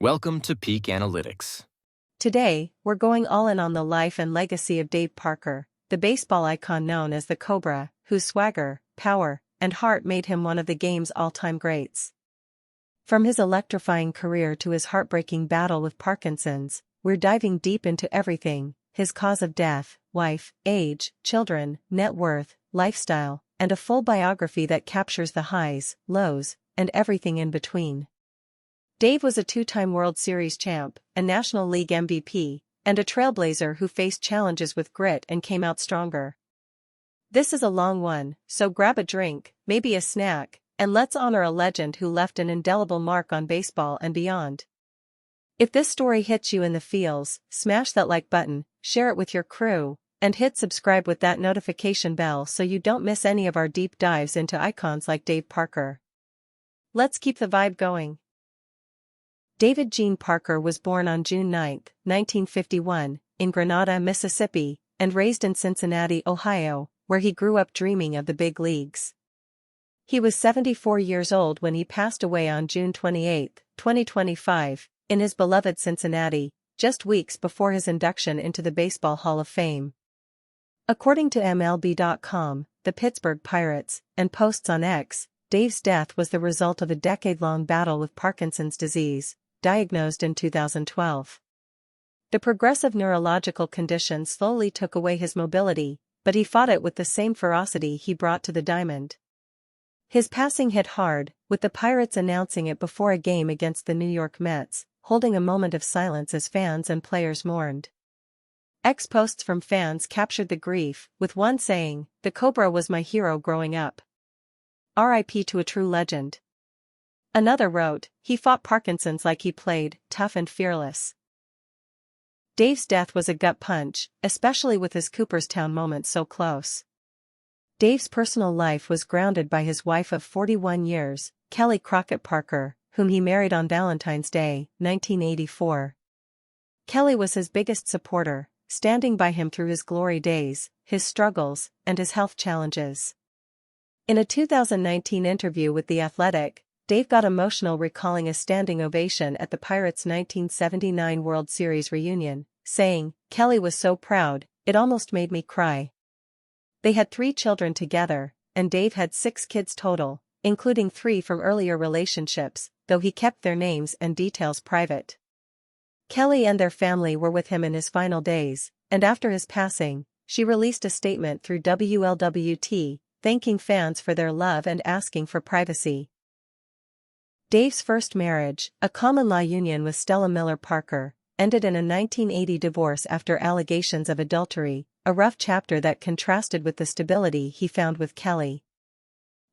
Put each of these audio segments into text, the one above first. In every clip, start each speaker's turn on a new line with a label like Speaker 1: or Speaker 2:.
Speaker 1: Welcome to Peak Analytics.
Speaker 2: Today, we're going all in on the life and legacy of Dave Parker, the baseball icon known as the Cobra, whose swagger, power, and heart made him one of the game's all-time greats. From his electrifying career to his heartbreaking battle with Parkinson's, we're diving deep into everything: his cause of death, wife, age, children, net worth, lifestyle, and a full biography that captures the highs, lows, and everything in between. Dave was a two-time World Series champ, a National League MVP, and a trailblazer who faced challenges with grit and came out stronger. This is a long one, so grab a drink, maybe a snack, and let's honor a legend who left an indelible mark on baseball and beyond. If this story hits you in the feels, smash that like button, share it with your crew, and hit subscribe with that notification bell so you don't miss any of our deep dives into icons like Dave Parker. Let's keep the vibe going. David Gene Parker was born on June 9, 1951, in Grenada, Mississippi, and raised in Cincinnati, Ohio, where he grew up dreaming of the big leagues. He was 74 years old when he passed away on June 28, 2025, in his beloved Cincinnati, just weeks before his induction into the Baseball Hall of Fame. According to MLB.com, the Pittsburgh Pirates, and posts on X, Dave's death was the result of a decade-long battle with Parkinson's disease, diagnosed in 2012. The progressive neurological condition slowly took away his mobility, but he fought it with the same ferocity he brought to the diamond. His passing hit hard, with the Pirates announcing it before a game against the New York Mets, holding a moment of silence as fans and players mourned. X posts from fans captured the grief, with one saying, "The Cobra was my hero growing up. R.I.P. to a true legend." Another wrote, "He fought Parkinson's like he played, tough and fearless." Dave's death was a gut punch, especially with his Cooperstown moment so close. Dave's personal life was grounded by his wife of 41 years, Kelly Crockett Parker, whom he married on Valentine's Day, 1984. Kelly was his biggest supporter, standing by him through his glory days, his struggles, and his health challenges. In a 2019 interview with The Athletic, Dave got emotional recalling a standing ovation at the Pirates' 1979 World Series reunion, saying, "Kelly was so proud, it almost made me cry." They had 3 children together, and Dave had 6 kids total, including 3 from earlier relationships, though he kept their names and details private. Kelly and their family were with him in his final days, and after his passing, she released a statement through WLWT, thanking fans for their love and asking for privacy. Dave's first marriage, a common-law union with Stella Miller Parker, ended in a 1980 divorce after allegations of adultery, a rough chapter that contrasted with the stability he found with Kelly.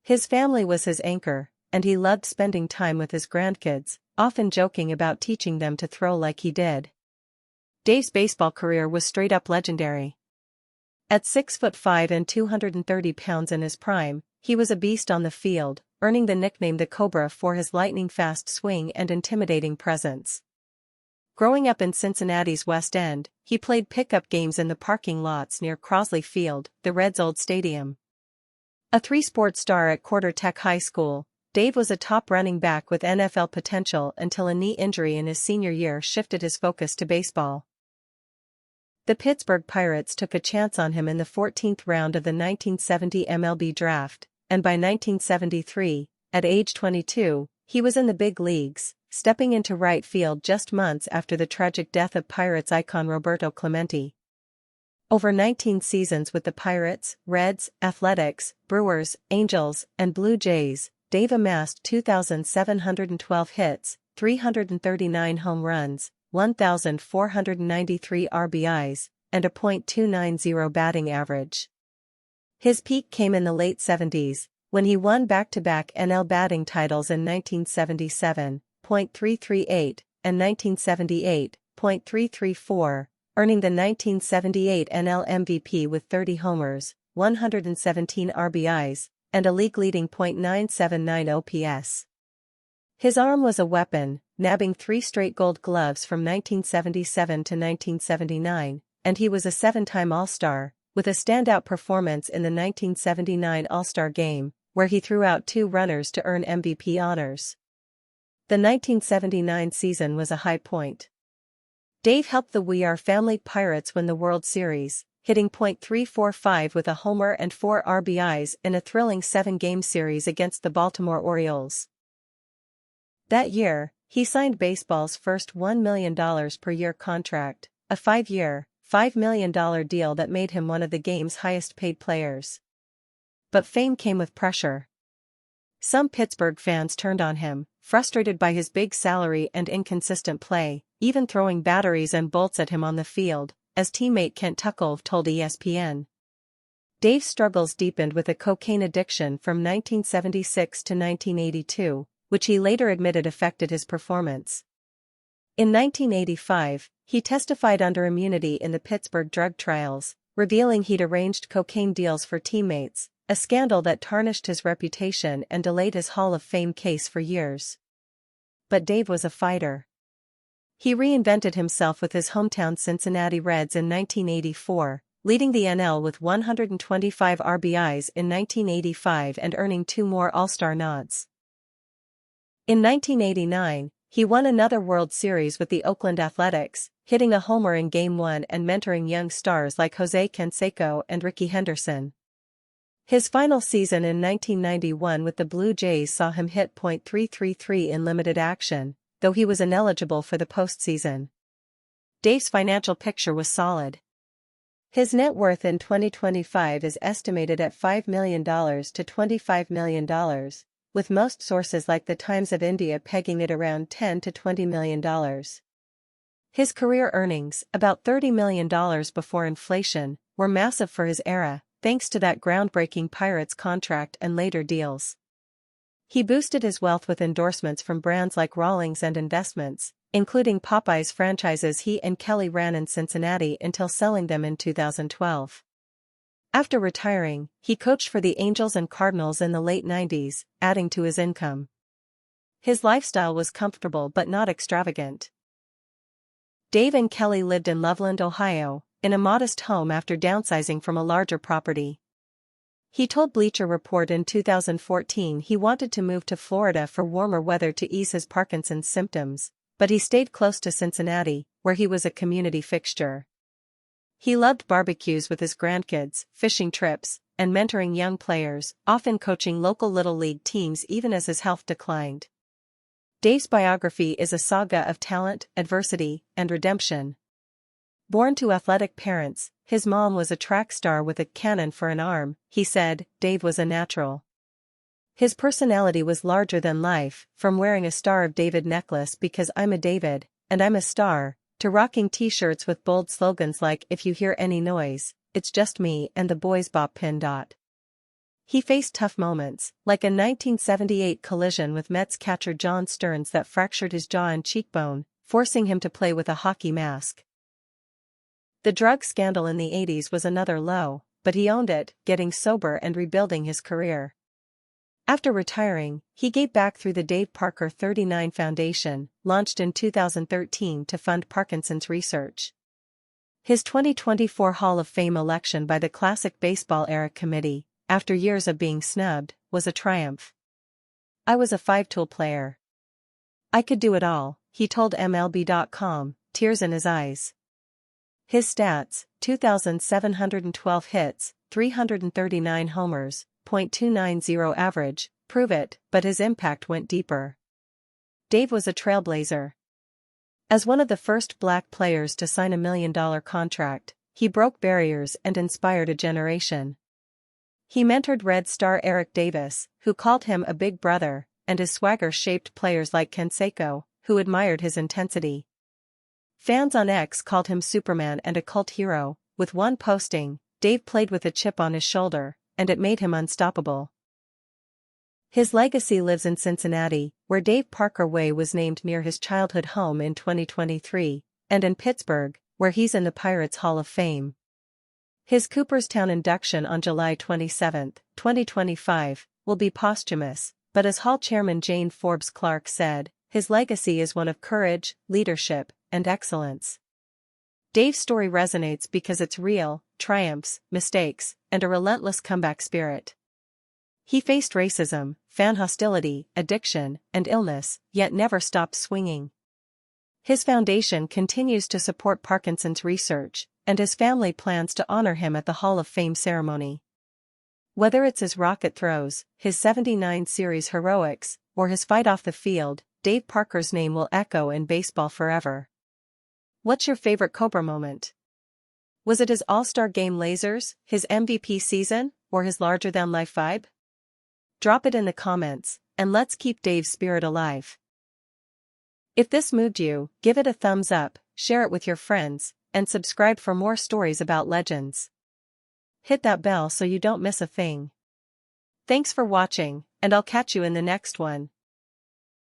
Speaker 2: His family was his anchor, and he loved spending time with his grandkids, often joking about teaching them to throw like he did. Dave's baseball career was straight-up legendary. At 6'5" and 230 pounds in his prime, he was a beast on the field, earning the nickname the Cobra for his lightning-fast swing and intimidating presence. Growing up in Cincinnati's West End, he played pickup games in the parking lots near Crosley Field, the Reds' old stadium. A 3-sport star at Quarter Tech High School, Dave was a top running back with NFL potential until a knee injury in his senior year shifted his focus to baseball. The Pittsburgh Pirates took a chance on him in the 14th round of the 1970 MLB draft, and by 1973, at age 22, he was in the big leagues, stepping into right field just months after the tragic death of Pirates icon Roberto Clemente. Over 19 seasons with the Pirates, Reds, Athletics, Brewers, Angels, and Blue Jays, Dave amassed 2,712 hits, 339 home runs, 1,493 RBIs, and a .290 batting average. His peak came in the late 70s, when he won back-to-back NL batting titles in 1977, .338, and 1978, .334, earning the 1978 NL MVP with 30 homers, 117 RBIs, and a league-leading .979 OPS. His arm was a weapon, nabbing 3 straight Gold Gloves from 1977 to 1979, and he was a 7-time All-Star, with a standout performance in the 1979 All-Star Game, where he threw out 2 runners to earn MVP honors. The 1979 season was a high point. Dave helped the We Are Family Pirates win the World Series, hitting .345 with a homer and 4 RBIs in a thrilling 7-game series against the Baltimore Orioles. That year, he signed baseball's first $1 million per year contract, a 5-year, $5 million deal that made him one of the game's highest-paid players. But fame came with pressure. Some Pittsburgh fans turned on him, frustrated by his big salary and inconsistent play, even throwing batteries and bolts at him on the field, as teammate Kent Tuckle told ESPN. Dave's struggles deepened with a cocaine addiction from 1976 to 1982, which he later admitted affected his performance. In 1985, he testified under immunity in the Pittsburgh drug trials, revealing he'd arranged cocaine deals for teammates, a scandal that tarnished his reputation and delayed his Hall of Fame case for years. But Dave was a fighter. He reinvented himself with his hometown Cincinnati Reds in 1984, leading the NL with 125 RBIs in 1985 and earning 2 more All-Star nods. In 1989, he won another World Series with the Oakland Athletics, hitting a homer in Game 1 and mentoring young stars like Jose Canseco and Ricky Henderson. His final season in 1991 with the Blue Jays saw him hit .333 in limited action, though he was ineligible for the postseason. Dave's financial picture was solid. His net worth in 2025 is estimated at $5 million to $25 million, with most sources like the Times of India pegging it around $10 to $20 million. His career earnings, about $30 million before inflation, were massive for his era, thanks to that groundbreaking Pirates contract and later deals. He boosted his wealth with endorsements from brands like Rawlings and Investments, including Popeyes franchises he and Kelly ran in Cincinnati until selling them in 2012. After retiring, he coached for the Angels and Cardinals in the late 90s, adding to his income. His lifestyle was comfortable but not extravagant. Dave and Kelly lived in Loveland, Ohio, in a modest home after downsizing from a larger property. He told Bleacher Report in 2014 he wanted to move to Florida for warmer weather to ease his Parkinson's symptoms, but he stayed close to Cincinnati, where he was a community fixture. He loved barbecues with his grandkids, fishing trips, and mentoring young players, often coaching local Little League teams even as his health declined. Dave's biography is a saga of talent, adversity, and redemption. Born to athletic parents, his mom was a track star with a cannon for an arm, he said. Dave was a natural. His personality was larger than life, from wearing a Star of David necklace because I'm a David, and I'm a star, to rocking t-shirts with bold slogans like "If you hear any noise, it's just me and the boys bop pin dot." He faced tough moments, like a 1978 collision with Mets catcher John Stearns that fractured his jaw and cheekbone, forcing him to play with a hockey mask. The drug scandal in the 80s was another low, but he owned it, getting sober and rebuilding his career. After retiring, he gave back through the Dave Parker 39 Foundation, launched in 2013 to fund Parkinson's research. His 2024 Hall of Fame election by the Classic Baseball Era Committee, after years of being snubbed, was a triumph. "I was a 5-tool player. I could do it all," he told MLB.com, tears in his eyes. His stats: 2,712 hits, 339 homers, .290 average, prove it, but his impact went deeper. Dave was a trailblazer. As one of the first black players to sign $1 million contract, he broke barriers and inspired a generation. He mentored Red star Eric Davis, who called him a big brother, and his swagger shaped players like Canseco, who admired his intensity. Fans on X called him Superman and a cult hero. With one posting, "Dave played with a chip on his shoulder, and it made him unstoppable." His legacy lives in Cincinnati, where Dave Parker Way was named near his childhood home in 2023, and in Pittsburgh, where he's in the Pirates Hall of Fame. His Cooperstown induction on July 27, 2025, will be posthumous, but as Hall Chairman Jane Forbes Clark said, his legacy is one of courage, leadership, and excellence. Dave's story resonates because it's real, triumphs, mistakes, and a relentless comeback spirit. He faced racism, fan hostility, addiction, and illness, yet never stopped swinging. His foundation continues to support Parkinson's research, and his family plans to honor him at the Hall of Fame ceremony. Whether it's his rocket throws, his 79 series heroics, or his fight off the field, Dave Parker's name will echo in baseball forever. What's your favorite Cobra moment? Was it his All-Star Game lasers, his MVP season, or his larger-than-life vibe? Drop it in the comments, and let's keep Dave's spirit alive. If this moved you, give it a thumbs up, share it with your friends, and subscribe for more stories about legends. Hit that bell so you don't miss a thing. Thanks for watching, and I'll catch you in the next one.